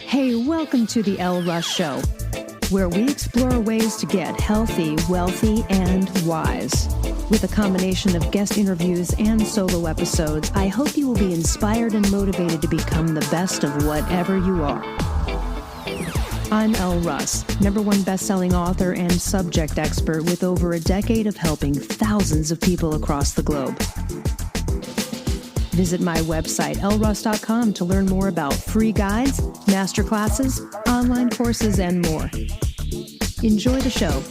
Hey, welcome to the Elle Russ Show, where we explore ways to get healthy, wealthy, and wise. With a combination of guest interviews and solo episodes, I hope you will be inspired and motivated to become the best of whatever you are. I'm Elle Russ, #1 best-selling author and subject expert with over a decade of helping thousands of people across the globe. Visit my website, elleruss.com, to learn more about free guides, masterclasses, online courses, and more. Enjoy the show.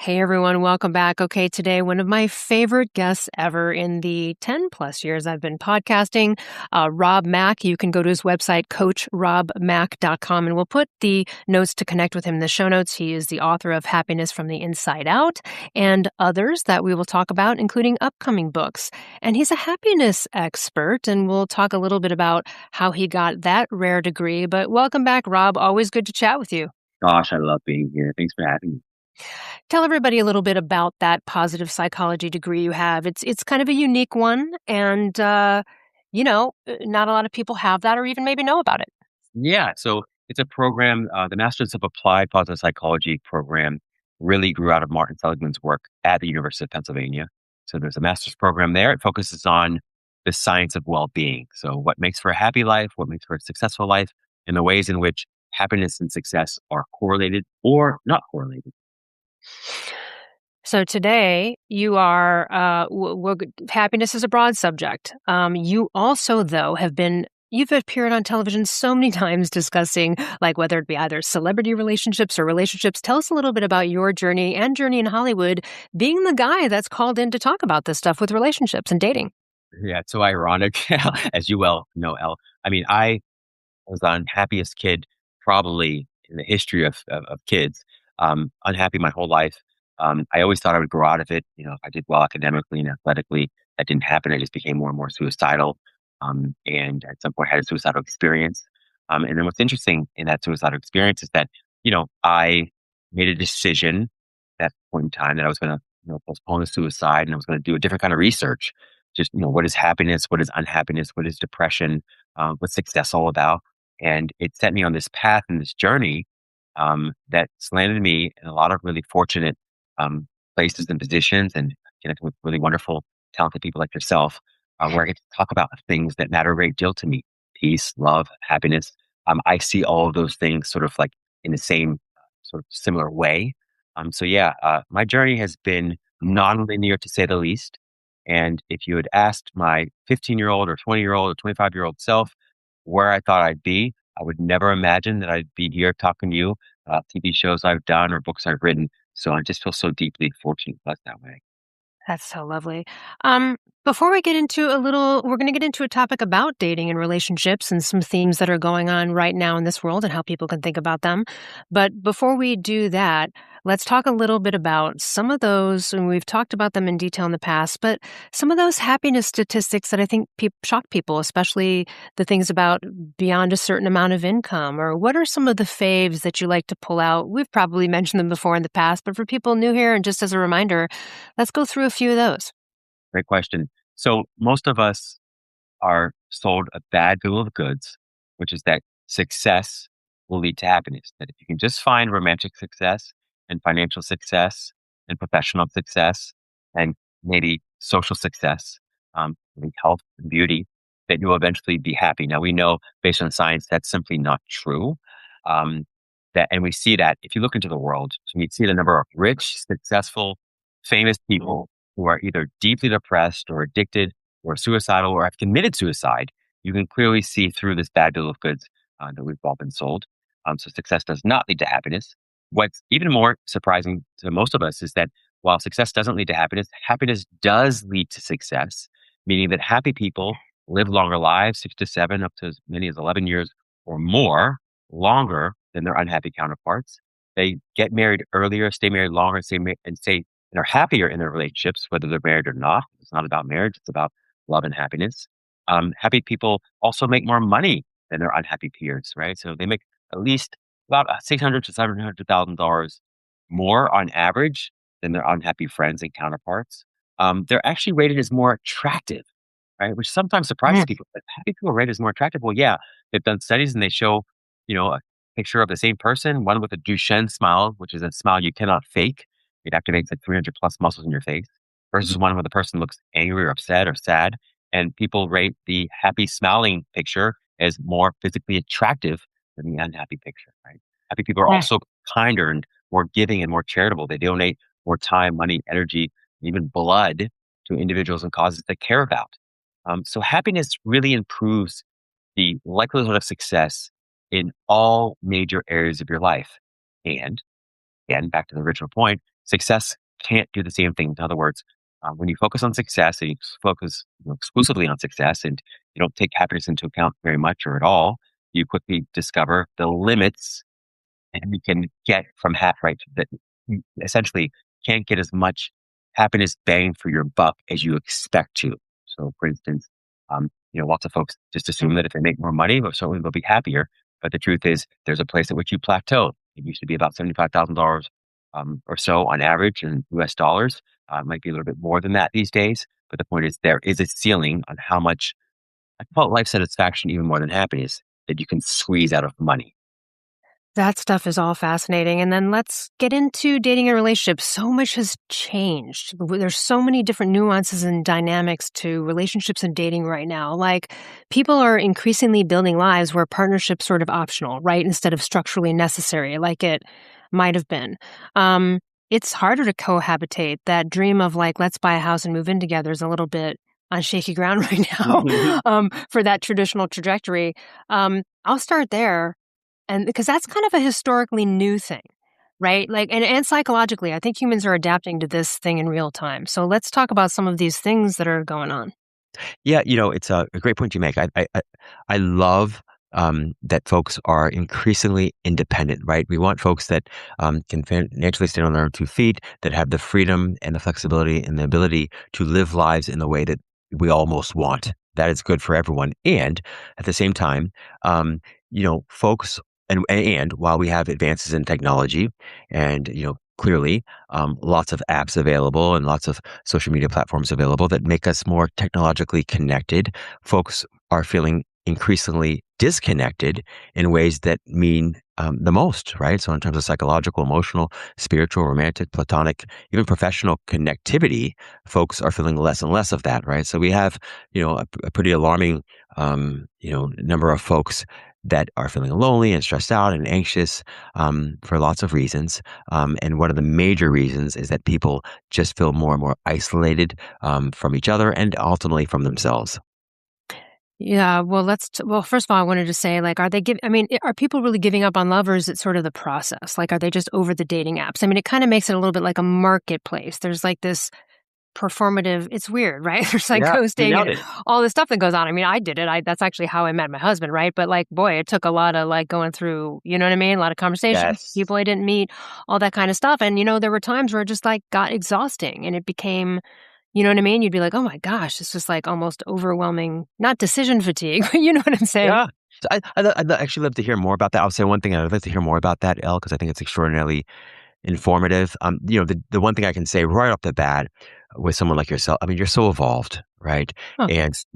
Hey everyone, welcome back. Okay, today, one of my favorite guests ever in the 10 plus years I've been podcasting, Rob Mack. You can go to his website, coachrobmack.com, and we'll put the notes to connect with him in the show notes. He is the author of Happiness from the Inside Out and others that we will talk about, including upcoming books. And he's a happiness expert, and we'll talk a little bit about how he got that rare degree. But welcome back, Rob. Always good to chat with you. Gosh, I love being here. Thanks for having me. Tell everybody a little bit about that positive psychology degree you have. It's kind of a unique one, and not a lot of people have that or even maybe know about it. Yeah, so it's a program, the Masters of Applied Positive Psychology program really grew out of Martin Seligman's work at the University of Pennsylvania. So there's a master's program there. It focuses on the science of well-being. So what makes for a happy life, what makes for a successful life, and the ways in which happiness and success are correlated or not correlated. So today you are, happiness is a broad subject. You also, though, you've appeared on television so many times discussing, like, whether it be either celebrity relationships or relationships. Tell us a little bit about your journey and journey in Hollywood, being the guy that's called in to talk about this stuff with relationships and dating. Yeah, it's so ironic, as you well know, Elle. I mean, I was the unhappiest kid probably in the history of kids. Unhappy my whole life. I always thought I would grow out of it. I did well academically and athletically. That didn't happen. I just became more and more suicidal. And at some point had a suicidal experience. And then what's interesting in that suicidal experience is that, I made a decision at that point in time that I was going to, postpone the suicide, and I was going to do a different kind of research. Just, what is happiness? What is unhappiness? What is depression? What's success all about? And it set me on this path and this journey that's landed me in a lot of really fortunate places and positions, and connecting with really wonderful, talented people like yourself, where I get to talk about things that matter a great deal to me: peace, love, happiness. I see all of those things sort of like in the same sort of similar way. My journey has been non-linear, to say the least. And if you had asked my 15-year-old or 20-year-old or 25-year-old self where I thought I'd be, I would never imagine that I'd be here talking to you about TV shows I've done or books I've written. So I just feel so deeply fortunate that way. That's so lovely. Before we get into we're going to get into a topic about dating and relationships and some themes that are going on right now in this world and how people can think about them. But before we do that, let's talk a little bit about some of those, and we've talked about them in detail in the past, but some of those happiness statistics that I think shock people, especially the things about beyond a certain amount of income, or what are some of the faves that you like to pull out? We've probably mentioned them before in the past, but for people new here, and just as a reminder, let's go through a few of those. Great question. So most of us are sold a bad bill of goods, which is that success will lead to happiness. That if you can just find romantic success and financial success and professional success and maybe social success, maybe health and beauty, that you'll eventually be happy. Now, we know based on science that's simply not true. And we see that if you look into the world, you see the number of rich, successful, famous people who are either deeply depressed or addicted or suicidal or have committed suicide. You can clearly see through this bad bill of goods that we've all been sold. So success does not lead to happiness. What's even more surprising to most of us is that while success doesn't lead to happiness, happiness does lead to success, meaning that happy people live longer lives, 6 to 7, up to as many as 11 years or more, longer than their unhappy counterparts. They get married earlier, stay married longer, and are happier in their relationships, whether they're married or not. It's not about marriage. It's about love and happiness. Happy people also make more money than their unhappy peers, right? So they make at least about $600,000 to $700,000 more on average than their unhappy friends and counterparts. they're actually rated as more attractive, right? Which sometimes surprises Mm. people. Like, happy people are rated as more attractive. Well, yeah, they've done studies and they show, a picture of the same person, one with a Duchenne smile, which is a smile you cannot fake. It activates like 300 plus muscles in your face, versus one where the person looks angry or upset or sad. And people rate the happy smiling picture as more physically attractive than the unhappy picture, right? Happy people are Mm. also kinder and more giving and more charitable. They donate more time, money, energy, even blood to individuals and causes they care about. So happiness really improves the likelihood of success in all major areas of your life. And again, back to the original point, success can't do the same thing. In other words, when you focus on success and you focus exclusively on success and you don't take happiness into account very much or at all, you quickly discover the limits and we can get from half right that you essentially can't get as much happiness bang for your buck as you expect to. So, for instance, lots of folks just assume that if they make more money, well, certainly they'll be happier. But the truth is, there's a place at which you plateau. It used to be about $75,000 or so on average in U.S. dollars. It might be a little bit more than that these days. But the point is, there is a ceiling on how much I call it life satisfaction, even more than happiness, that you can squeeze out of money. That stuff is all fascinating. And then let's get into dating and relationships. So much has changed. There's so many different nuances and dynamics to relationships and dating right now. Like, people are increasingly building lives where partnership's sort of optional, right? Instead of structurally necessary, like it might have been. Um, it's harder to cohabitate. That dream of like, let's buy a house and move in together is a little bit on shaky ground right now for that traditional trajectory. I'll start there and because that's kind of a historically new thing, right? Like, and psychologically, I think humans are adapting to this thing in real time. So let's talk about some of these things that are going on. Yeah, it's a great point you make. I love that folks are increasingly independent, right? We want folks that can financially stand on their own 2 feet, that have the freedom and the flexibility and the ability to live lives in the way that we almost want. That is good for everyone. And at the same time, folks, and while we have advances in technology, and clearly lots of apps available and lots of social media platforms available that make us more technologically connected, folks are feeling increasingly disconnected in ways that mean the most, right? So, in terms of psychological, emotional, spiritual, romantic, platonic, even professional connectivity, folks are feeling less and less of that, right? So, we have, a pretty alarming, number of folks that are feeling lonely and stressed out and anxious for lots of reasons. And one of the major reasons is that people just feel more and more isolated from each other and ultimately from themselves. Yeah, well, well, first of all, I wanted to say, like, are they I mean, are people really giving up on love, or is it sort of the process? Like, are they just over the dating apps? I mean, it kind of makes it a little bit like a marketplace. There's like this performative, it's weird, right? There's like Yeah, you ghosting nailed and it. all this stuff that goes on. I mean, I did it. That's actually how I met my husband, right? But like, boy, it took a lot of like going through, you know what I mean? A lot of conversations, Yes. people I didn't meet, all that kind of stuff. And there were times where it just like got exhausting and it became, you know what I mean? You'd be like, "Oh my gosh, it's just like almost overwhelming." Not decision fatigue, but you know what I'm saying? Yeah. So I'd actually love to hear more about that. I'll say one thing. I'd like to hear more about that, Elle, because I think it's extraordinarily informative. The one thing I can say right off the bat with someone like yourself, I mean, you're so evolved, right? Oh, And thanks.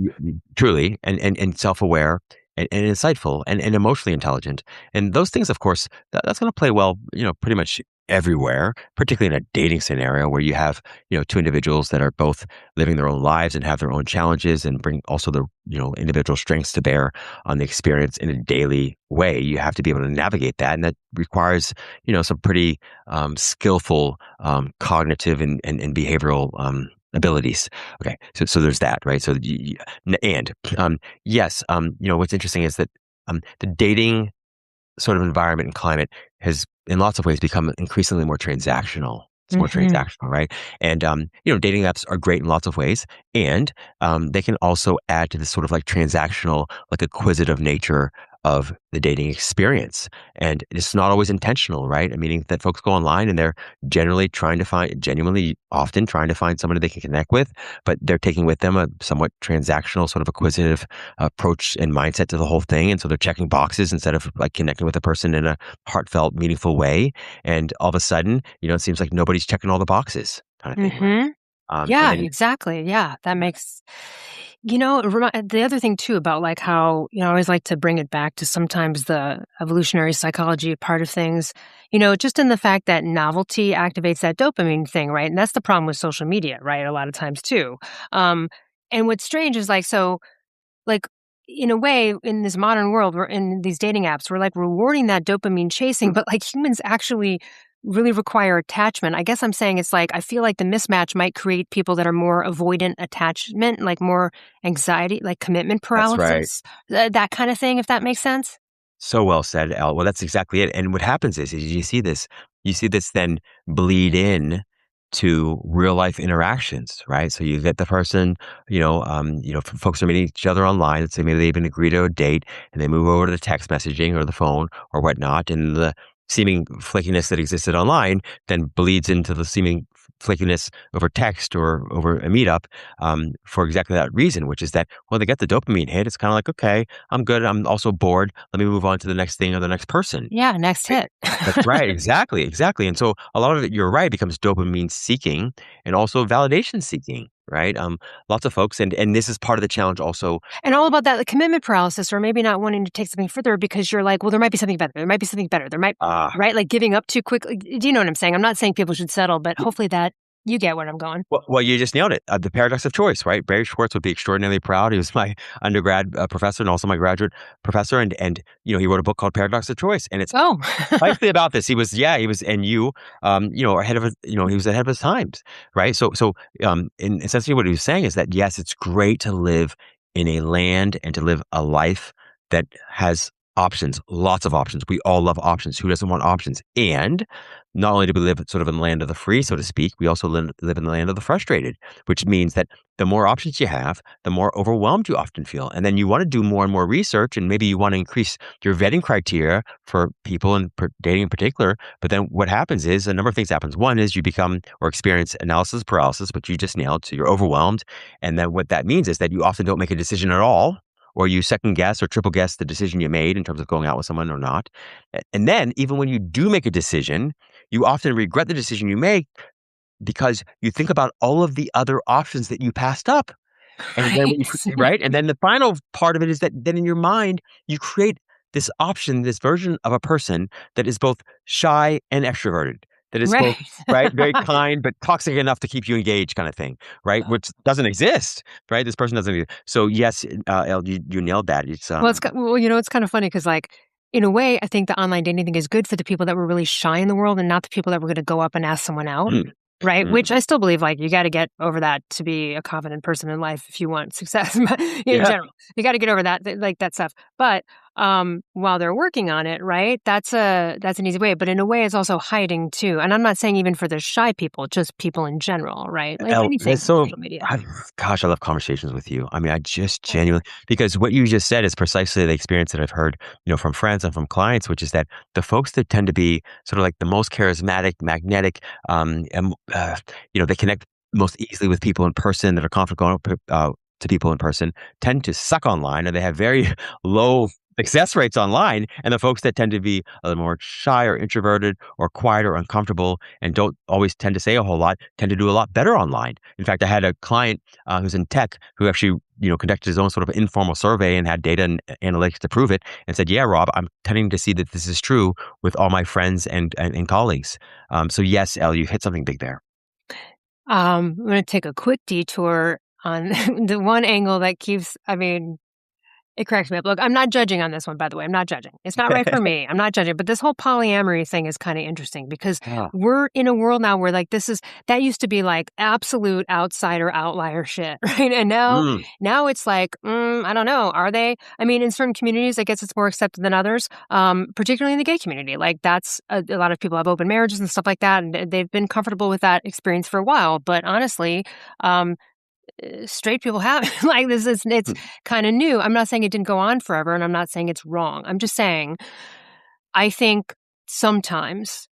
truly, and self-aware and insightful and emotionally intelligent. And those things, of course, that's going to play well, pretty much everywhere, particularly in a dating scenario where you have, two individuals that are both living their own lives and have their own challenges and bring also the, individual strengths to bear on the experience in a daily way. You have to be able to navigate that. And that requires, some pretty skillful cognitive and behavioral abilities. Okay, so there's that, right? So and yes, what's interesting is that the dating sort of environment and climate has, in lots of ways, become increasingly more transactional. It's more Mhm. transactional, right? And dating apps are great in lots of ways, and they can also add to this sort of like transactional, like acquisitive nature of the dating experience. And it's not always intentional, right? Meaning that folks go online and they're genuinely, often trying to find somebody they can connect with, but they're taking with them a somewhat transactional, sort of acquisitive approach and mindset to the whole thing. And so they're checking boxes instead of like connecting with a person in a heartfelt, meaningful way. And all of a sudden, it seems like nobody's checking all the boxes kind of thing, right? Mhm. And Yeah, then exactly. Yeah, that makes the other thing too about like how, I always like to bring it back to sometimes the evolutionary psychology part of things, just in the fact that novelty activates that dopamine thing, right? And that's the problem with social media, right? A lot of times too. Um, and what's strange is like, so like, in a way, in this modern world, we're in these dating apps, we're like rewarding that dopamine chasing, but like humans actually really require attachment. I guess I'm saying it's like I feel like the mismatch might create people that are more avoidant attachment, like more anxiety, like commitment that's right. paralysis, that kind of thing, if that makes sense. So well said, Elle. Well, that's exactly it. And what happens is you see this then bleed in to real life interactions, right? So you get the person, folks are meeting each other online. Let's say maybe they even agree to a date and they move over to the text messaging or the phone or whatnot. And the seeming flakiness that existed online then bleeds into the seeming flakiness over text or over a meetup for exactly that reason, which is that, well, they get the dopamine hit. It's kind of like, okay, I'm good. I'm also bored. Let me move on to the next thing or the next person. Yeah, next Right? hit. That's right. Exactly. Exactly. And so a lot of it, you're right, becomes dopamine seeking and also validation seeking. Right. Lots of folks, and this is part of the challenge. Also, And all about that, like, commitment paralysis, or maybe not wanting to take something further because you're like, well, there might be something better. There might be something better. There might, uh, right? Like giving up too quickly. Do you know what I'm saying? I'm not saying people should settle, but hopefully that you get where I'm going. well, you just nailed it. The paradox of choice, right? Barry Schwartz would be extraordinarily proud. He was my undergrad professor and also my graduate professor, and he wrote a book called Paradox of Choice, and it's Oh, precisely about this. He was, and ahead of his, he was ahead of his times, right? In essentially what he was saying is that yes, it's great to live in a land and to live a life that has options, lots of options. We all love options. Who doesn't want options? And not only do we live sort of in the land of the free, so to speak, we also live in the land of the frustrated, which means that the more options you have, the more overwhelmed you often feel. And then you want to do more and more research, and maybe you want to increase your vetting criteria for people and dating in particular. But then what happens is a number of things happens. One is you become or experience analysis paralysis, which you just nailed. So you're overwhelmed. And then what that means is that you often don't make a decision at all, or you second guess or triple guess the decision you made in terms of going out with someone or not. And then even when you do make a decision, you often regret the decision you make because you think about all of the other options that you passed up. And then right. when right? And then the final part of it is that then in your mind, you create this option, this version of a person that is both shy and extroverted, that is both, Right. right, very kind, but toxic enough to keep you engaged kind of thing, right? Which doesn't exist, right? This person doesn't exist. So yes, Elle, you nailed that. It's, It's kind of funny because, like, in a way, I think the online dating thing is good for the people that were really shy in the world and not the people that were gonna go up and ask someone out, mm, right? mm, Which I still believe, like, you gotta get over that to be a confident person in life if you want success, but in yeah. general. You gotta get over that, like, that stuff. But, while they're working on it, right, that's an easy way, but in a way, it's also hiding too, and I'm not saying even for the shy people, just people in general, right? Like Elle, that's anything, so social media. I gosh, I love conversations with you. I mean, I just genuinely because what you just said is precisely the experience that I've heard, from friends and from clients, which is that the folks that tend to be sort of like the most charismatic, magnetic, and, they connect most easily with people in person that are confident going up, to people in person tend to suck online, and they have very low success rates online. And the folks that tend to be a little more shy or introverted or quiet or uncomfortable and don't always tend to say a whole lot tend to do a lot better online. In fact, I had a client who's in tech who actually conducted his own sort of informal survey and had data and analytics to prove it, and said, "Yeah, Rob, I'm tending to see that this is true with all my friends and colleagues." So yes, Elle, you hit something big there. I'm gonna take a quick detour on the one angle that keeps I mean, it cracks me up. Look, I'm not judging on this one, by the way. I'm not judging. It's not right for me. I'm not judging. But this whole polyamory thing is kind of interesting because Yeah. we're in a world now where like that used to be like absolute outsider outlier shit, right? And Mm. now it's like, I don't know. Are they? I mean, in certain communities, I guess it's more accepted than others. Particularly in the gay community, like that's a lot of people have open marriages and stuff like that, and they've been comfortable with that experience for a while. But honestly, um, straight people have like this is it's Mm. kind of new. I'm not saying it didn't go on forever and I'm not saying it's wrong. I'm just saying I think sometimes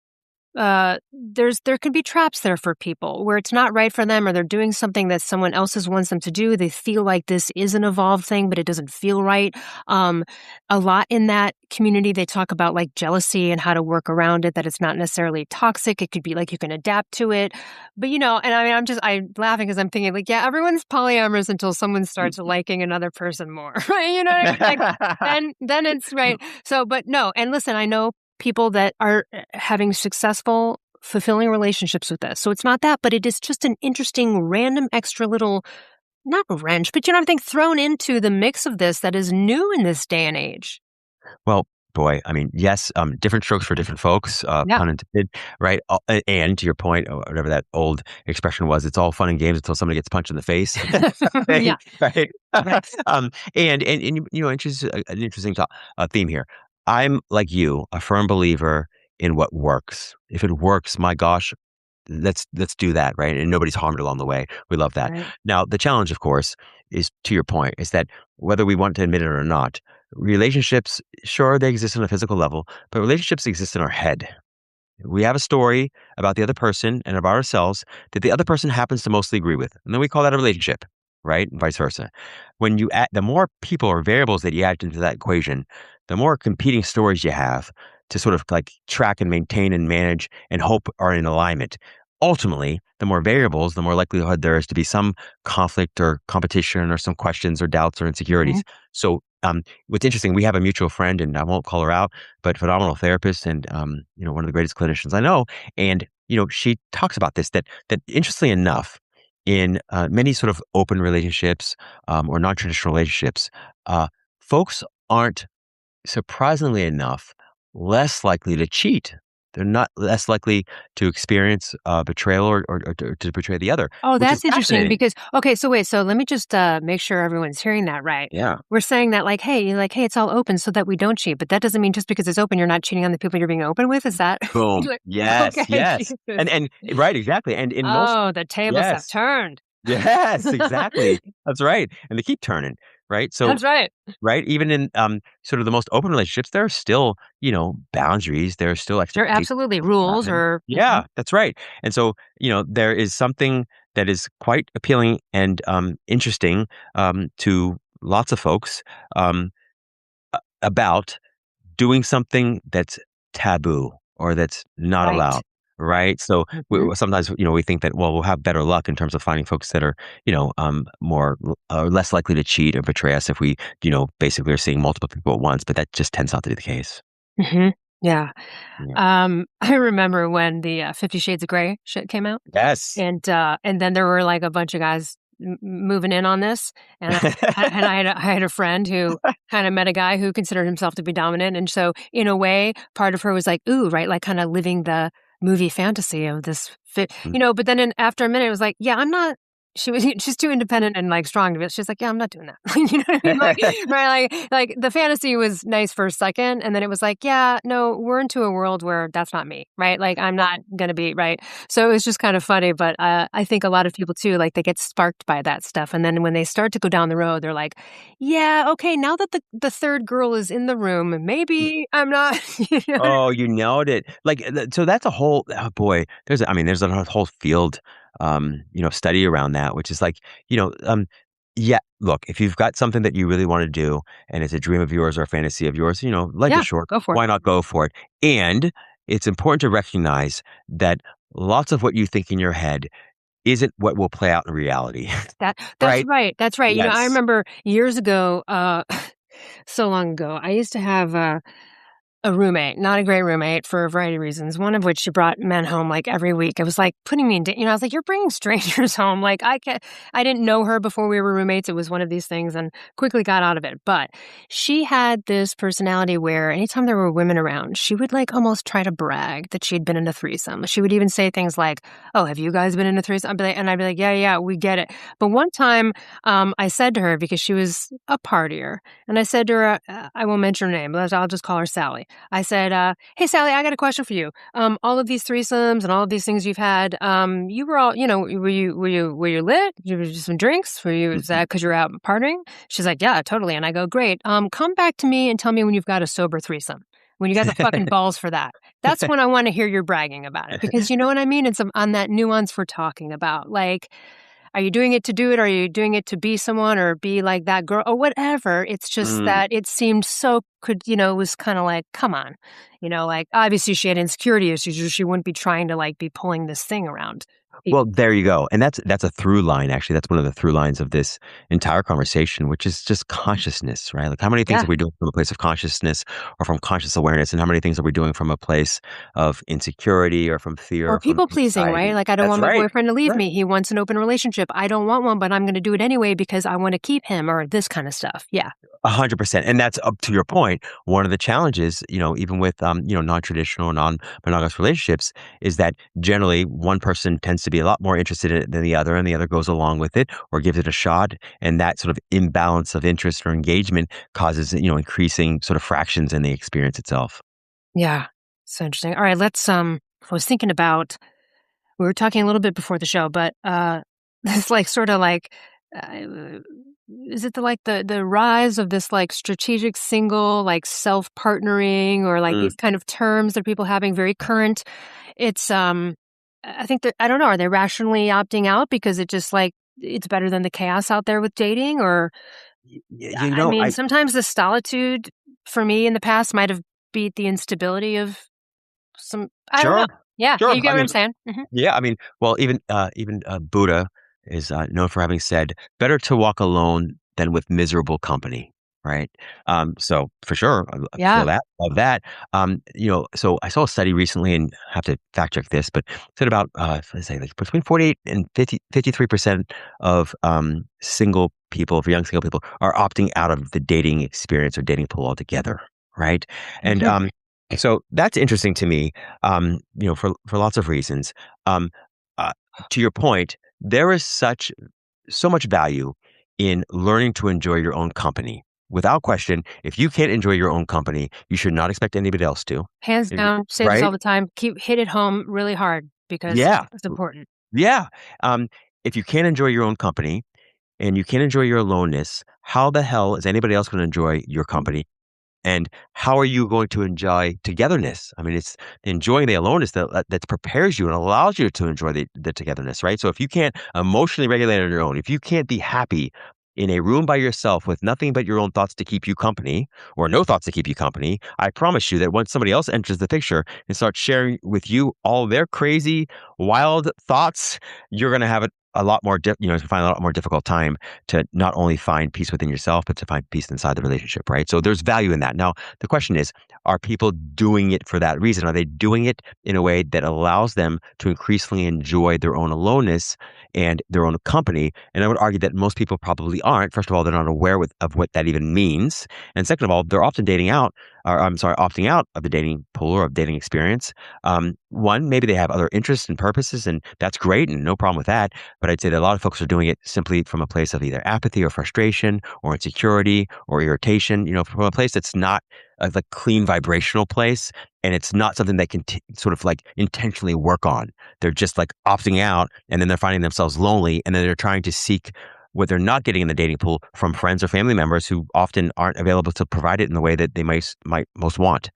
there can be traps there for people where it's not right for them or they're doing something that someone else's wants them to do. They feel like this is an evolved thing, but it doesn't feel right. Um, a lot in that community, they talk about like jealousy and how to work around it, that it's not necessarily toxic. It could be like you can adapt to it. But, and I mean, I'm laughing because I'm thinking like, yeah, everyone's polyamorous until someone starts liking another person more, right? You know what I mean? Like, then it's right. So, but no, and listen, I know people that are having successful, fulfilling relationships with this. So it's not that, but it is just an interesting, random, extra little, not wrench, but I think thrown into the mix of this that is new in this day and age. Well, boy, I mean, yes, different strokes for different folks, Yeah. pun intended, right? And to your point, or whatever that old expression was, it's all fun and games until somebody gets punched in the face, Yeah. right? Right. Right. An interesting theme here. I'm like you, a firm believer in what works. If it works, my gosh, let's do that, right? And nobody's harmed along the way. We love that. Right. Now, the challenge, of course, is to your point, is that whether we want to admit it or not, relationships, sure, they exist on a physical level, but relationships exist in our head. We have a story about the other person and about ourselves that the other person happens to mostly agree with. And then we call that a relationship, right? And vice versa. When you add, the more people or variables that you add into that equation, the more competing stories you have to sort of like track and maintain and manage and hope are in alignment. Ultimately, the more variables, the more likelihood there is to be some conflict or competition or some questions or doubts or Mhm. insecurities. So, what's interesting, we have a mutual friend, and I won't call her out, but phenomenal therapist and one of the greatest clinicians I know. And she talks about this that interestingly enough, in many sort of open relationships or non-traditional relationships, folks aren't surprisingly enough less likely to cheat. They're not less likely to experience betrayal or to betray the other, Oh, which is that's interesting fascinating. because okay, so wait, so let me just make sure everyone's hearing that right. Yeah. We're saying that like, hey, it's all open so that we don't cheat, but that doesn't mean just because it's open, you're not cheating on the people you're being open with. Is that Boom. like, Yes. okay, Yes. Jesus. And right. Exactly. And in most, Oh, the tables have yes. turned. Yes. Exactly. That's right. And they keep turning. Right. So That's right. right? Even in, sort of the most open relationships, there are still, boundaries. There are still There are expectations absolutely that rules happen. or Yeah, that's right. And so, there is something that is quite appealing and, interesting, to lots of folks, about doing something that's taboo or that's not right. allowed, right? So Mhm. sometimes we think that well we'll have better luck in terms of finding folks that are more less likely to cheat or betray us if we basically are seeing multiple people at once, but that just tends not to be the case. Mhm. Yeah. Yeah. I remember when the 50 Shades of Grey shit came out. Yes. And then there were, like, a bunch of guys moving in on this, and I had a friend who kinda met a guy who considered himself to be dominant, and so, in a way, part of her was like, "Ooh," right, like, kinda living the movie fantasy of this fit but then after a minute, it was like, "Yeah, I'm not." She's too independent and, like, strong to be she's like, "Yeah, I'm not doing that." You know what I mean? Like, right, like, the fantasy was nice for a second, and then it was like, "Yeah, no, we're into a world where that's not me." Right? Like, I'm not gonna be right? So it was just kind of funny, but, I think a lot of people too, like, they get sparked by that stuff, and then when they start to go down the road, they're like, "Yeah, okay, now that the 3rd girl is in the room, maybe I'm not." You know? Oh, you nailed it. Like, so that's a whole oh boy, there's a whole field, study around that, which is like, yeah, look, if you've got something that you really wanna do and it's a dream of yours or a fantasy of yours, life is Yeah, short, go for it. why not go for it? And it's important to recognize that lots of what you think in your head isn't what will play out in reality, That's right? right, that's right. I Yes. remember years ago, so long ago, I used to have a roommate, not a great roommate for a variety of reasons, one of which she brought men home, like, every week. It was, like, putting me in I was like, "You're bringing strangers home." Like, I didn't know her before we were roommates. It was one of these things and quickly got out of it. But she had this personality where anytime there were women around, she would, like, almost try to brag that she'd been in a threesome. She would even say things like, "Oh, have you guys been in a threesome?" I'd be like, "Yeah, yeah, we get it." But one time, I said to her because she was a partier, and I said to her, I won't mention her name, but I'll just call her Sally. I said, "Hey, Sally, I got a question for you. All of these threesomes and all of these things you've had, you were all, were you lit? Did you do some drinks? Is that because you're out partying?" She's like, "Yeah, totally." And I go, "Great. Come back to me and tell me when you've got a sober threesome." when you got the fucking balls for that. That's when I wanna hear you're bragging about it because you know what I mean? It's on that nuance we're talking about. Like, are you doing it to do it? Are you doing it to be someone or be like that girl or whatever? It's just Mm. that it seemed so it was kinda like, "Come on." Like, obviously, she had insecurity issues or she wouldn't be trying to, like, be pulling this thing around Well, people. there you go, and that's a through line, actually. That's one of the through lines of this entire conversation, which is just consciousness, right? Like, how many things Yeah. are we doing from a place of consciousness or from conscious awareness, and how many things are we doing from a place of insecurity or from fear Or or from people pleasing, right? anxiety? Like, I don't That's want my right. boyfriend to leave Right. me. He wants an open relationship. I don't want one, but I'm gonna do it anyway because I wanna keep him or this kinda stuff. Yeah. 100%. And that's up to your point. One of the challenges, even with, non-traditional, non-monogamous relationships is that generally one person tends to be a lot more interested in it than the other, and the other goes along with it or gives it a shot. And that sort of imbalance of interest or engagement causes, increasing sort of fractions in the experience itself. Yeah. So interesting. All right, I was thinking about we were talking a little bit before the show, but, this, like, sorta like, uh, is it the rise of this, like, strategic single, like, self-partnering or, like, Mm, these kind of terms that people having very current? It's, I think that I don't know, are they rationally opting out because it just, like, it's better than the chaos out there with dating? Or I mean, I sometimes the solitude for me in the past might have beat the instability of some I don't know. sure, Yeah, sure. you get I what I'm mean, saying? Mhm. yeah, I mean, well, even Buddha is known for having said, "Better to walk alone than with miserable company." Right. So for sure, I feel Yeah. that, love that. So I saw a study recently, and have to fact check this, but said about let's say like between 48 and 53% of single people, for young single people, are opting out of the dating experience or dating pool altogether. Right. And Mhm. so that's interesting to me, for lots of reasons. Um, uh, to your point, there is so much value in learning to enjoy your own company. Without question, if you can't enjoy your own company, you should not expect anybody else to. Hands If down, say this all Right? the time, hit it home really hard because Yeah. it's important. Yeah. If you can't enjoy your own company and you can't enjoy your aloneness, how the hell is anybody else going to enjoy your company? And how are you going to enjoy togetherness? I mean, it's enjoying the aloneness that prepares you and allows you to enjoy the togetherness, right? So if you can't emotionally regulate on your own, if you can't be happy in a room by yourself with nothing but your own thoughts to keep you company or no thoughts to keep you company, I promise you that once somebody else enters the picture and starts sharing with you all their crazy, wild thoughts, you're going to have a lot more, find a lot more difficult time to not only find peace within yourself, but to find peace inside the relationship, right? So there's value in that. Now, the question is, are people doing it for that reason? Are they doing it in a way that allows them to increasingly enjoy their own aloneness and their own company? And I would argue that most people probably aren't. First of all, they're not aware of what that even means. And second of all, they're often opting out of the dating pool or of dating experience. One, maybe they have other interests and purposes, and that's great and no problem with that. But I'd say that a lot of folks are doing it simply from a place of either apathy or frustration or insecurity or irritation, from a place that's not a like clean vibrational place. And it's not something they can sort of like intentionally work on. They're just like opting out and then they're finding themselves lonely. And then they're trying to seek what they're not getting in the dating pool from friends or family members who often aren't available to provide it in the way that they might most want.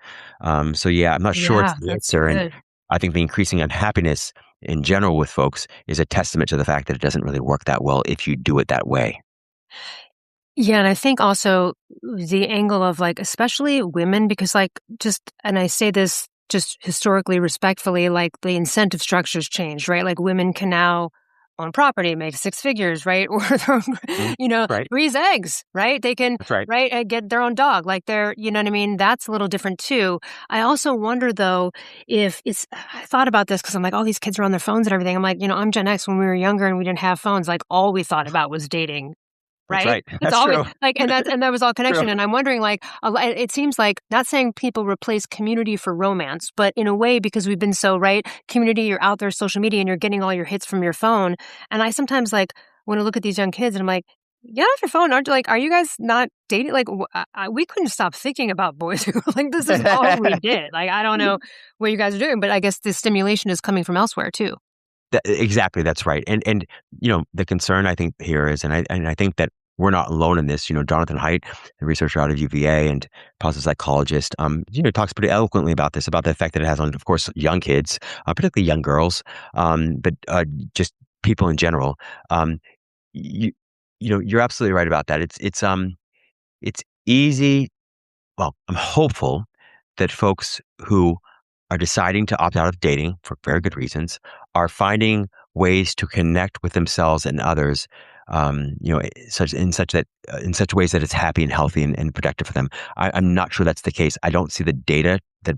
So yeah, I'm not sure it's Yeah, the that's answer. And good. I think the increasing unhappiness in general with folks is a testament to the fact that it doesn't really work that well if you do it that way. Yeah, and I think also the angle of, like, especially women because, like, and I say this just historically respectfully, like, the incentive structures changed, right? Like, women can now own property, make six figures, right? Or Mhm. Right. raise eggs, right? They can, That's right. right, get their own dog, like, you know what I mean? That's a little different too. I also wonder, though, if it's I thought about this because 'cause I'm like, "All these kids are on their phones and everything." I'm like, I'm Gen X when we were younger and we didn't have phones, like, all we thought about was dating. That's Right? right. That's That's all we true. like, and that was all True. connection, and I'm wondering, like, it seems like not saying people replace community for romance, but in a way, because we've been so right? Community, you're out there, social media, and you're getting all your hits from your phone, and I sometimes, like, wanna look at these young kids, and I'm like, "Get off your phone, aren't you like, are you guys not dating?" Like, we couldn't stop thinking about boys like, this is all we did, like, I don't know what you guys are doing, but I guess the stimulation is coming from elsewhere too. Exactly, that's right. And the concern I think here is, and I think that we're not alone in this. Jonathan Haidt, a researcher out of UVA and positive psychologist, talks pretty eloquently about this, about the effect that it has on, of course, young kids, particularly young girls, but just people in general. Um, you, you're absolutely right about that. It's easy. Well, I'm hopeful that folks who are deciding to opt out of dating for very good reasons are finding ways to connect with themselves and others, in such ways that it's happy and healthy and productive for them. I'm not sure that's the case. I don't see the data that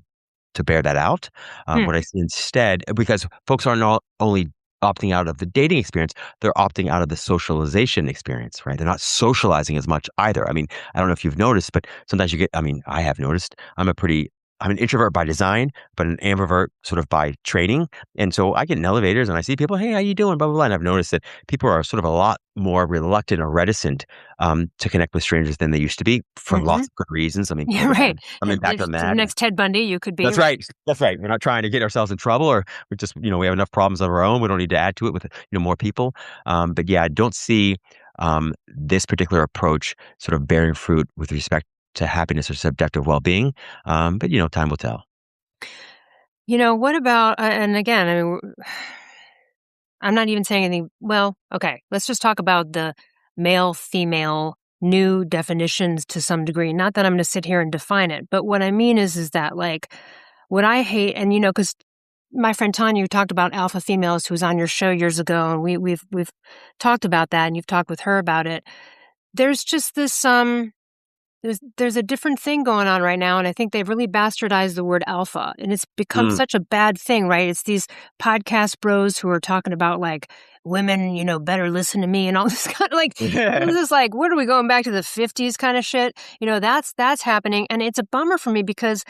to bear that out. Hmm. What I see instead, because folks are not only opting out of the dating experience, they're opting out of the socialization experience, right? They're not socializing as much either. I mean, I don't know if you've noticed, but sometimes I have noticed I'm an introvert by design, but an ambivert sort of by training. And so I get in elevators and I see people, hey, how you doing? Blah, blah, blah. And I've noticed that people are sort of a lot more reluctant or reticent to connect with strangers than they used to be for Hmm. lots of good reasons. I mean, Yeah, right. coming back If on the that. next Ted Bundy, you could be. That's right. That's right. We're not trying to get ourselves in trouble, or we just, we have enough problems of our own. We don't need to add to it with, more people. But yeah, I don't see this particular approach sort of bearing fruit with respect to happiness or subjective well-being. But time will tell. What about, and again, I mean, I'm not even saying anything. Well, okay, let's just talk about the male, female, new definitions to some degree. Not that I'm going to sit here and define it, but what I mean is that like what I hate, and because my friend Tanya, who talked about alpha females, who was on your show years ago, and we've talked about that, and you've talked with her about it. There's just this there's a different thing going on right now, and I think they've really bastardized the word alpha, and it's become Mm. such a bad thing, right? It's these podcast bros who are talking about like women, better listen to me and all this kind of like this is like, what are we going back to the 50s kind of shit? That's happening, and it's a bummer for me because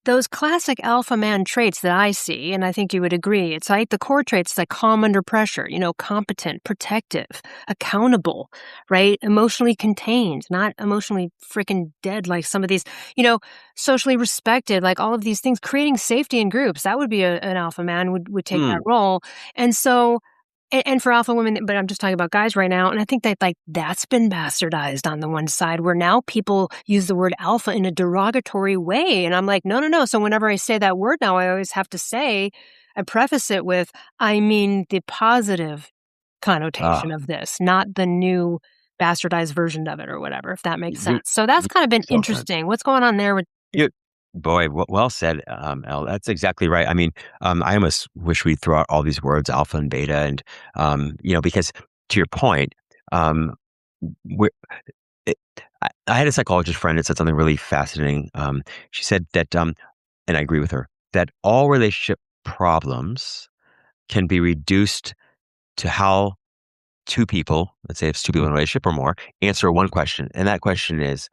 those classic alpha man traits that I see, and I think you would agree, it's like the core traits like calm under pressure, competent, protective, accountable, right? Emotionally contained, not emotionally freaking dead like some of these, you know, socially respected, like all of these things, creating safety in groups. That would be an alpha man would take that Mm. role. And so and for alpha women, but I'm just talking about guys right now, and I think that, like, that's been bastardized on the one side, where now people use the word alpha in a derogatory way, and I'm like, "No, no, no." So whenever I say that word now, I always have to say I preface it with, I mean the positive Ah, connotation of this, not the new bastardized version of it or whatever, if that makes you, sense. So that's you kind of been so right. interesting. What's going on there with You, boy, well said, Elle. That's exactly right. I mean, I almost wish we'd throw out all these words, alpha and beta, and because to your point, um, we're it, I had a psychologist friend that said something really fascinating. She said that, and I agree with her, that all relationship problems can be reduced to how two people, let's say it's two people in a relationship or more, answer one question. And that question is,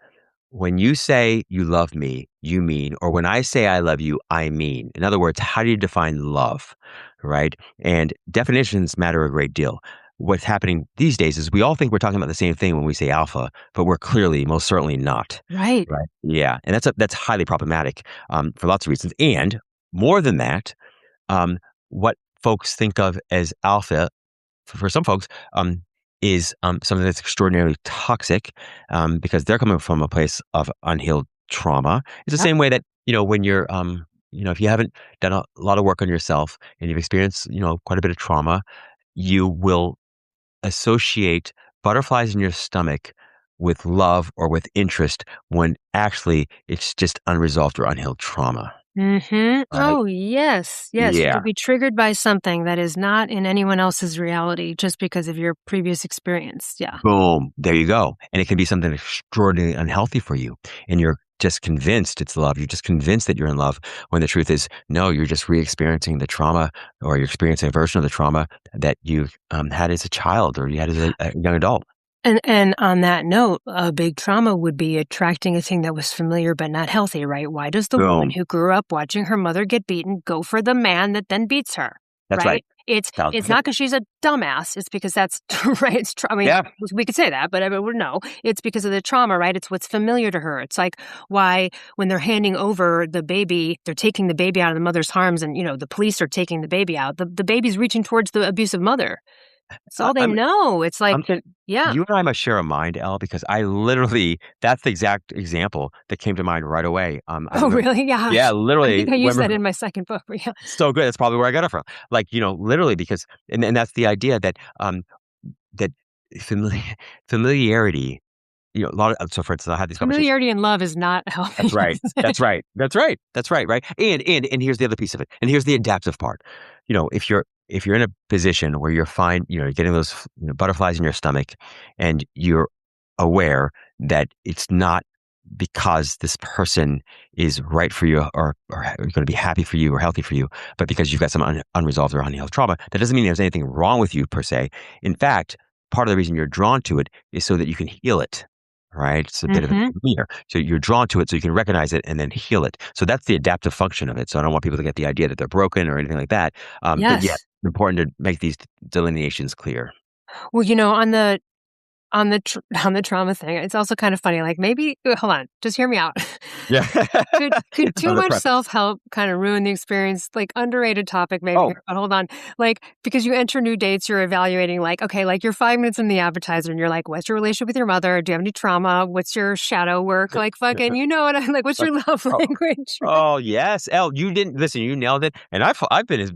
when you say you love me, you mean, or when I say I love you, I mean. In other words, how do you define love? Right? And definitions matter a great deal. What's happening these days is we all think we're talking about the same thing when we say alpha, but we're clearly, most certainly not. right. Right. Yeah. And that's highly problematic for lots of reasons. And more than that, um, what folks think of as alpha for some folks, is something that's extraordinarily toxic because they're coming from a place of unhealed trauma. It's the Yep. same way that, when you're, if you haven't done a lot of work on yourself and you've experienced, quite a bit of trauma, you will associate butterflies in your stomach with love or with interest when actually it's just unresolved or unhealed trauma. Mhm. Right. Oh, yes, yes, you Yeah. could be triggered by something that is not in anyone else's reality just because of your previous experience, yeah. Boom. There you go. And it can be something extraordinarily unhealthy for you. And you're just convinced it's love. You're just convinced that you're in love when the truth is, no, you're just re experiencing the trauma or you're experiencing a version of the trauma that you had as a child or you had as a young adult. And on that note, a big trauma would be attracting a thing that was familiar but not healthy, right? Why does the woman Boom. who grew up watching her mother get beaten go for the man that then beats her, That's right. right? It's 1000%. not because she's a dumbass, it's because that's right, I mean, Yeah. we could say that, but I mean, well, no, it's because of the trauma, right? It's what's familiar to her. It's like why when they're handing over the baby, they're taking the baby out of the mother's arms and, the police are taking the baby out. The baby's reaching towards the abusive mother It's all they I'm know. It's like, I'm saying yeah. you and I must share a mind, Elle, because I literally that's the exact example that came to mind right away. I Oh, remember, really? Yeah. yeah, I literally think I used when that in my second book, but yeah. so good. That's probably where I got it from. Like, literally because and that's the idea that that famili familiarity, a lot of so for instance, I had these conversations. Familiarity and love is not helping That's right. us. That's right. That's right. That's right, right? And here's the other piece of it. And here's the adaptive part. If you're in a position where you're fine, you're getting those butterflies in your stomach and you're aware that it's not because this person is right for you or going to be happy for you or healthy for you, but because you've got some unresolved or unhealed trauma, that doesn't mean there's anything wrong with you per se. In fact, part of the reason you're drawn to it is so that you can heal it. Right? It's a bit of an Mhm. mirror. So you're drawn to it so you can recognize it and then heal it. So that's the adaptive function of it. So I don't want people to get the idea that they're broken or anything like that. But yeah, Yes. it's important to make these delineations clear. Well, on the tr on the trauma thing, it's also kind of funny, like, maybe hold on, just hear me out. Yeah. Could too Another much preface. self-help kinda ruin the experience? Like, underrated topic maybe Oh, here, but hold on. Like, because you enter new dates, you're evaluating, like, okay, like, you're 5 minutes in the appetizer, and you're like, "What's your relationship with your mother? Do you have any trauma? What's your shadow work?" Like, fucking you know what I like, "What's like, your love oh, language?" Right? oh yes. Elle, you didn't listen, you nailed it. And I've been as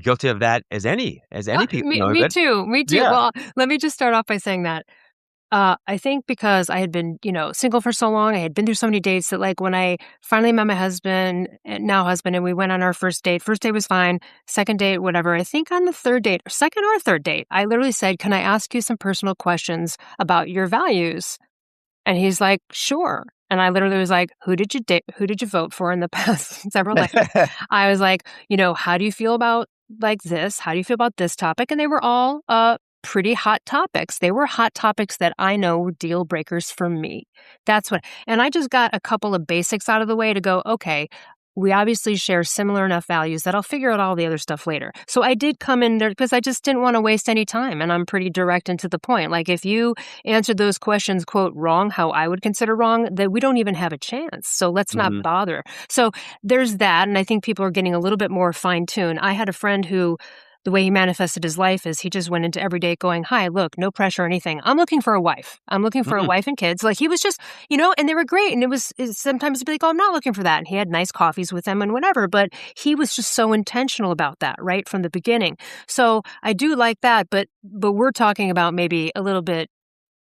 guilty of that as any people, Me but too, me too. yeah. Well, let me just start off by saying that I think because I had been, single for so long, I had been through so many dates that like when I finally met my husband, now husband, and we went on our first date was fine. Second date, whatever. I think on the third date, second or third date, I literally said, "Can I ask you some personal questions about your values?" And he's like, "Sure." And I literally was like, "Who did you date? Who did you vote for in the past several elections?" I was like, "How do you feel about like this? How do you feel about this topic?" And they were all pretty hot topics. They were hot topics that I know were deal breakers for me. That's what, and I just got a couple of basics out of the way to go, okay, we obviously share similar enough values that I'll figure out all the other stuff later. So I did come in there because I just didn't want to waste any time. And I'm pretty direct and to the point. Like if you answered those questions, quote, wrong, how I would consider wrong, that we don't even have a chance. So let's not Mhm. bother. So there's that. And I think people are getting a little bit more fine tuned. I had a friend who, the way he manifested his life is he just went into every day going, "Hi, look, no pressure or anything. I'm looking for a wife. I'm looking for a Mm. wife and kids." Like he was just, and they were great. And sometimes he'd be like, "Oh, I'm not looking for that." And he had nice coffees with them and whatever. But he was just so intentional about that right from the beginning. So I do like that. But we're talking about maybe a little bit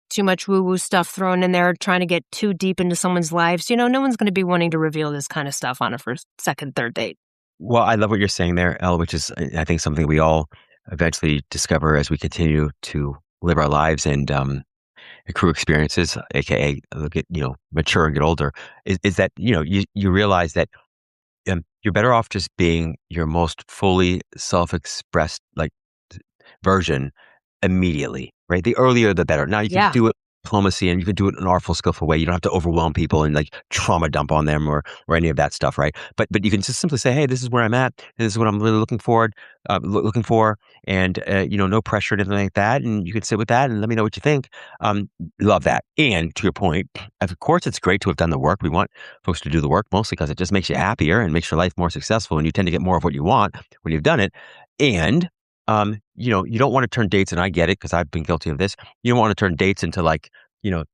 too much woo-woo stuff thrown in there, trying to get too deep into someone's lives. No one's going to be wanting to reveal this kind of stuff on a first, second, third date. Well, I love what you're saying there, Elle, which is, I think, something we all eventually discover as we continue to live our lives and accrue experiences, aka get mature and get older. Is that you realize that you're better off just being your most fully self-expressed version immediately, right? The earlier, the better. Now you can Yeah. do it diplomacy and you can do it in an artful, skillful way. You don't have to overwhelm people and like trauma dump on them or any of that stuff, right? But you can just simply say, hey, this is where I'm at, and this is what I'm really looking for, and no pressure or anything like that. And you can sit with that and let me know what you think. Love that. And to your point, of course, it's great to have done the work. We want folks to do the work mostly because it just makes you happier and makes your life more successful, and you tend to get more of what you want when you've done it. And you don't want to turn dates, and I get it because I've been guilty of this. You don't want to turn dates into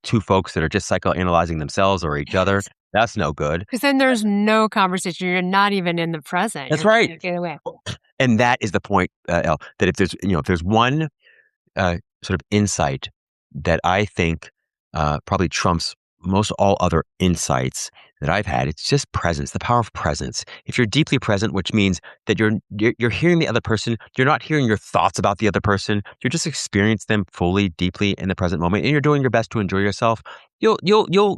two folks that are just psychoanalyzing themselves or each other. Yes. That's no good. 'Cause then there's no conversation. You're not even in the present. That's You're right. like, "Get away." And that is the point, Elle, that if there's one sort of insight that I think probably trumps most all other insights that I've had. It's just presence, the power of presence. If you're deeply present, which means that you're hearing the other person, you're not hearing your thoughts about the other person. You're just experiencing them fully, deeply in the present moment, and you're doing your best to enjoy yourself. You'll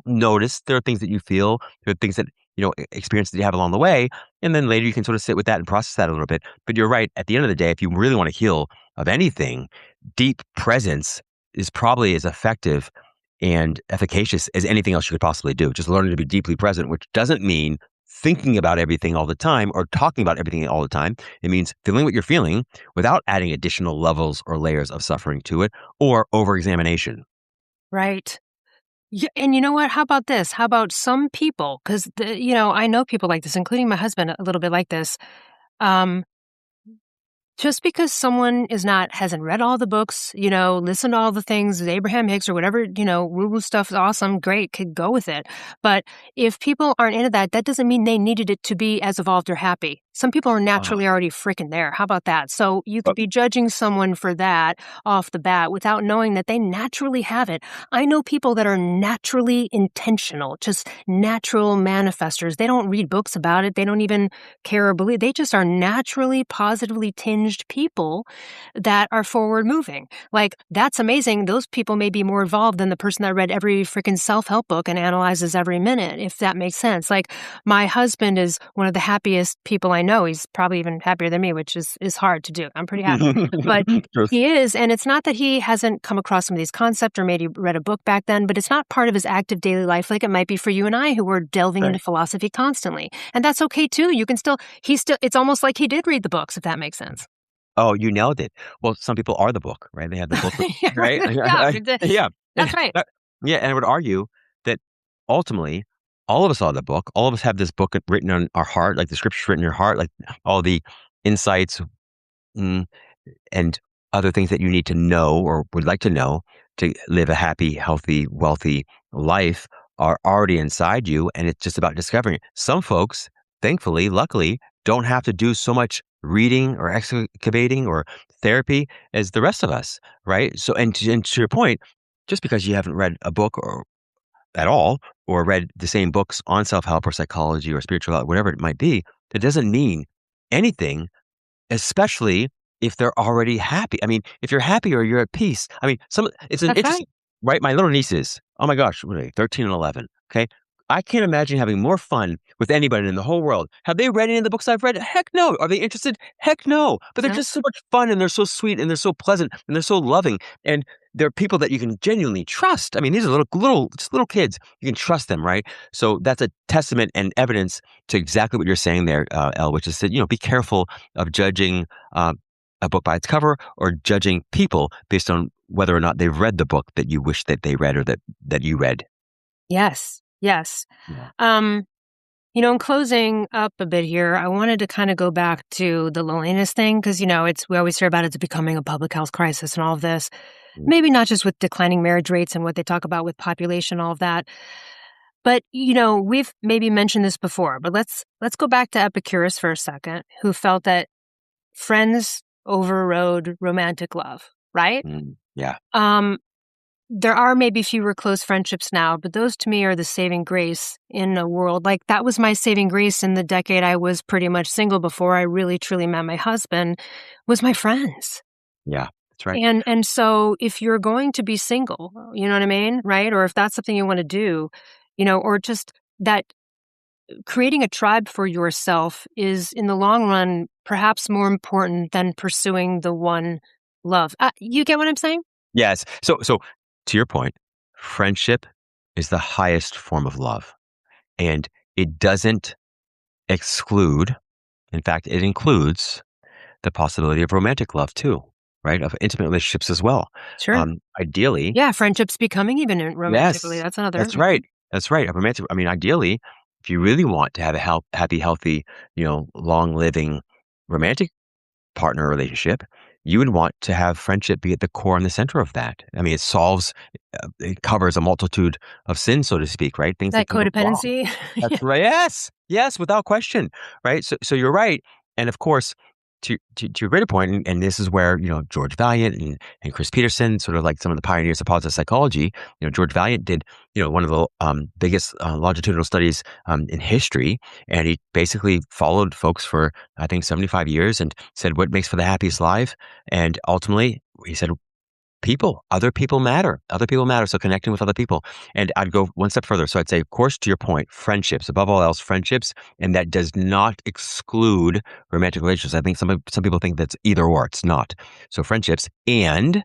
notice there are things that you feel, there are things that experiences that you have along the way, and then later you can sort of sit with that and process that a little bit. But you're right. At the end of the day, if you really want to heal of anything, deep presence is probably as effective and efficacious as anything else you could possibly do. Just learning to be deeply present, which doesn't mean thinking about everything all the time or talking about everything all the time. It means feeling what you're feeling without adding additional levels or layers of suffering to it or over-examination. Right. Yeah, and you know what? How about this? How about some people? Because I know people like this, including my husband, a little bit like this. Um, Just because someone hasn't read all the books, listened to all the things, Abraham Hicks or whatever, woo-woo stuff is awesome, great, could go with it. But if people aren't into that, that doesn't mean they needed it to be as evolved or happy. Some people are Uh, naturally already freaking there. How about that? So you could but be judging someone for that off the bat without knowing that they naturally have it. I know people that are naturally intentional, just natural manifestors. They don't read books about it. They don't even care or believe. They just are naturally positively tinged people that are forward moving. Like, that's amazing. Those people may be more evolved than the person that read every freaking self-help book and analyzes every minute, if that makes sense. Like, my husband is one of the happiest people I know. He's probably even happier than me, which is hard to do. I'm pretty happy. But Truth. he is, and it's not that he hasn't come across some of these concepts or maybe read a book back then, but it's not part of his active daily life like it might be for you and I who are delving into Right. philosophy constantly. And that's okay too. You can still, it's almost like he did read the books, if that makes sense. Oh, you nailed it. Well, some people are the book, right? They have the book, Yeah, right? yeah, Yeah. that's right. Yeah, and I would argue that ultimately, all of us are the book. All of us have this book written on our heart, like the scriptures written in your heart, like all the insights, mm, and other things that you need to know or would like to know to live a happy, healthy, wealthy life are already inside you. And it's just about discovering it. Some folks, thankfully, luckily, don't have to do so much reading or excavating or therapy as the rest of us, right? So, and to your point, just because you haven't read a book or at all, or read the same books on self-help or psychology or spirituality, whatever it might be, that doesn't mean anything, especially if they're already happy. I mean, if you're happy or you're at peace, I mean, it's an That's interesting, right. right? My little nieces, oh my gosh, what are they, 13 and 11. Okay. I can't imagine having more fun with anybody in the whole world. Have they read any of the books I've read? Heck no. Are they interested? Heck no. But they're No, just so much fun and they're so sweet and they're so pleasant and they're so loving. And they're people that you can genuinely trust. I mean, these are just little kids. You can trust them, right? So that's a testament and evidence to exactly what you're saying there, Elle, which is that, be careful of judging uh, a book by its cover or judging people based on whether or not they've read the book that you wish that they read or that you read. yes, yes. Yeah. Um, in closing up a bit here, I wanted to kind of go back to the loneliness thing because, we always hear about it's becoming a public health crisis and all of this. Mm, Maybe not just with declining marriage rates and what they talk about with population, all of that. But, we've maybe mentioned this before, but let's go back to Epicurus for a second, who felt that friends overrode romantic love, right? yeah. Um, there are maybe fewer close friendships now, but those to me are the saving grace in a world like that was my saving grace in the decade I was pretty much single before I really truly met my husband was my friends. Yeah. That's right. And so if you're going to be single, you know what I mean, right? Or if that's something you want to do, or just that creating a tribe for yourself is in the long run perhaps more important than pursuing the one love. You get what I'm saying? Yes. So to your point, friendship is the highest form of love, and it doesn't exclude. In fact, it includes the possibility of romantic love too, right? Of intimate relationships as well. Sure. Ideally, Yeah, friendships becoming even romantically. yes, That's another. that's right. That's right. A romantic. I mean, ideally, if you really want to have a happy, healthy, long living romantic partner relationship, you would want to have friendship be at the core and the center of that. I mean, it covers a multitude of sins, so to speak, right? Things that That can go wrong. codependency. That's Yeah. right. Yes. Yes, without question. Right. So you're right. And of course, to your greater point, and this is where, George Valiant and Chris Peterson, sort of like some of the pioneers of positive psychology, George Valiant did, one of the biggest longitudinal studies in history. And he basically followed folks for, I think, 75 years and said, what makes for the happiest life? And ultimately, he said, other people matter. Other people matter. So connecting with other people. And I'd go one step further. So I'd say, of course, to your point, friendships, above all else, friendships. And that does not exclude romantic relationships. I think some people think that's either or. It's not. So friendships, and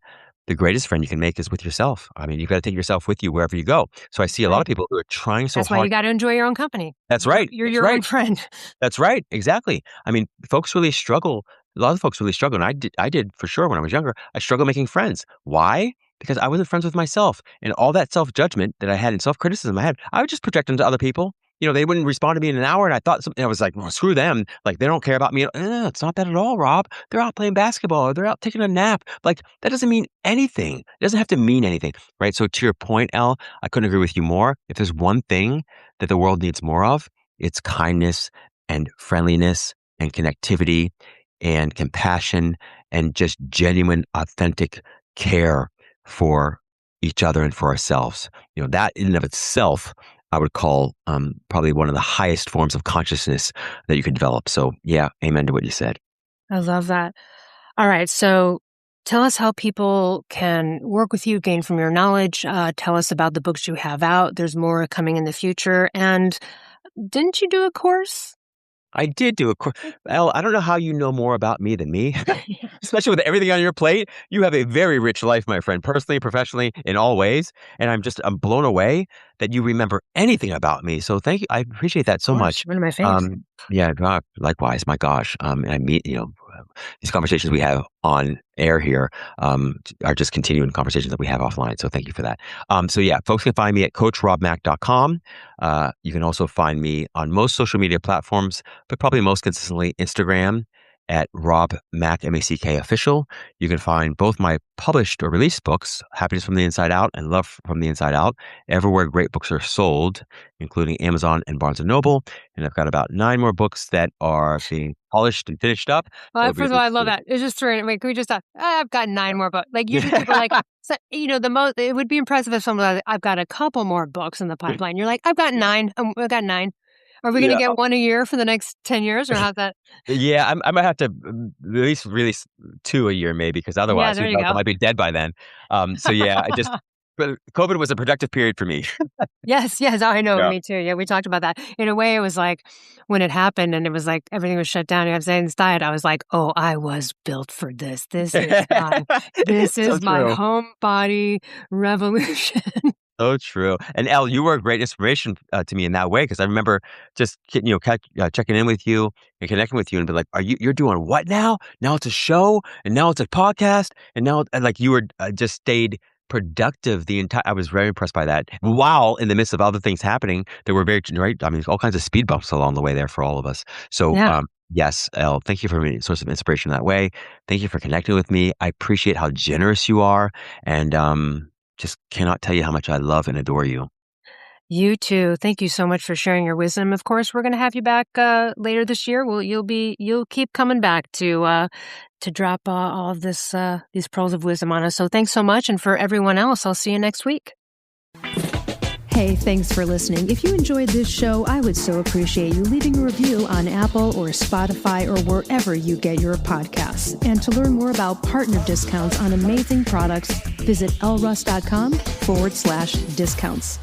the greatest friend you can make is with yourself. I mean, you've got to take yourself with you wherever you go. So I see a lot Right. of people who are trying so That's why you hard. got to enjoy your own company. That's right. You're That's your own right. friend. That's right. Exactly. I mean, folks really struggle. A lot of folks really struggle. And I did for sure when I was younger. I struggled making friends. Why? Because I wasn't friends with myself. And all that self judgment that I had and self criticism I would just project onto other people. they wouldn't respond to me in an hour. And I thought something, I was like, well, screw them. Like, they don't care about me. It's not that at all, Rob. They're out playing basketball or they're out taking a nap. Like, that doesn't mean anything. It doesn't have to mean anything, right? So to your point, Elle, I couldn't agree with you more. If there's one thing that the world needs more of, it's kindness and friendliness and connectivity and compassion and just genuine, authentic care for each other and for ourselves. That in and of itself, I would call probably one of the highest forms of consciousness that you could develop. So yeah, amen to what you said. I love that. All right. So tell us how people can work with you, gain from your knowledge. Tell us about the books you have out. There's more coming in the future. And didn't you do a course? I did do a course. Elle, I don't know how you know more about me than me, Yeah. especially with everything on your plate. You have a very rich life, my friend, personally, professionally, in all ways. And I'm blown away that you remember anything about me. So thank you. I appreciate that Of so course. much. One of my faves. Yeah, God, likewise. My gosh. And I meet, these conversations we have on air here are just continuing conversations that we have offline. So thank you for that. So yeah, folks can find me at coachrobmack.com. You can also find me on most social media platforms, but probably most consistently Instagram at Rob Mack, M-A-C-K official. You can find both my published or released books, Happiness from the Inside Out and Love from the Inside Out, everywhere great books are sold, including Amazon and Barnes & Noble. And I've got about 9 more books that are being polished and finished up. That Well, will be first of all, I released love soon. that. It's just throwing. Wait, can we just talk? I've got 9 more books. Like usually people are like, Yeah. so, the most. It would be impressive if someone was like, I've got a couple more books in the pipeline. You're like, I've got 9. I've got 9. Are we going to Yeah. get one a year for the next 10 years, or how's that? Yeah, I might have to at least release 2 a year maybe, because Yeah, otherwise, there who you knows, I go. might be dead by then. So yeah, but COVID was a productive period for me. Yes, yes. Oh, I know. Yeah. Me too. Yeah, we talked about that. In a way, it was like when it happened and it was like everything was shut down. And I was inside. I was like, oh, I was built for this. This So is my true. home body revolution. So true. And Elle, you were a great inspiration to me in that way, because I remember just checking in with you and connecting with you and be like, you're doing what now? Now it's a show and now it's a podcast and now and like you were just stayed productive the entire. I was very impressed by that. While in the midst of other things happening, there were very right. I mean, all kinds of speed bumps along the way there for all of us. So Yeah. yes, Elle, thank you for being a source of inspiration that way. Thank you for connecting with me. I appreciate how generous you are, and just cannot tell you how much I love and adore you. You too. Thank you so much for sharing your wisdom. Of course, we're going to have you back later this year. You'll keep coming back to drop all of these pearls of wisdom on us. So thanks so much, and for everyone else, I'll see you next week. Hey, thanks for listening. If you enjoyed this show, I would so appreciate you leaving a review on Apple or Spotify or wherever you get your podcasts. And to learn more about partner discounts on amazing products, visit elleruss.com/discounts.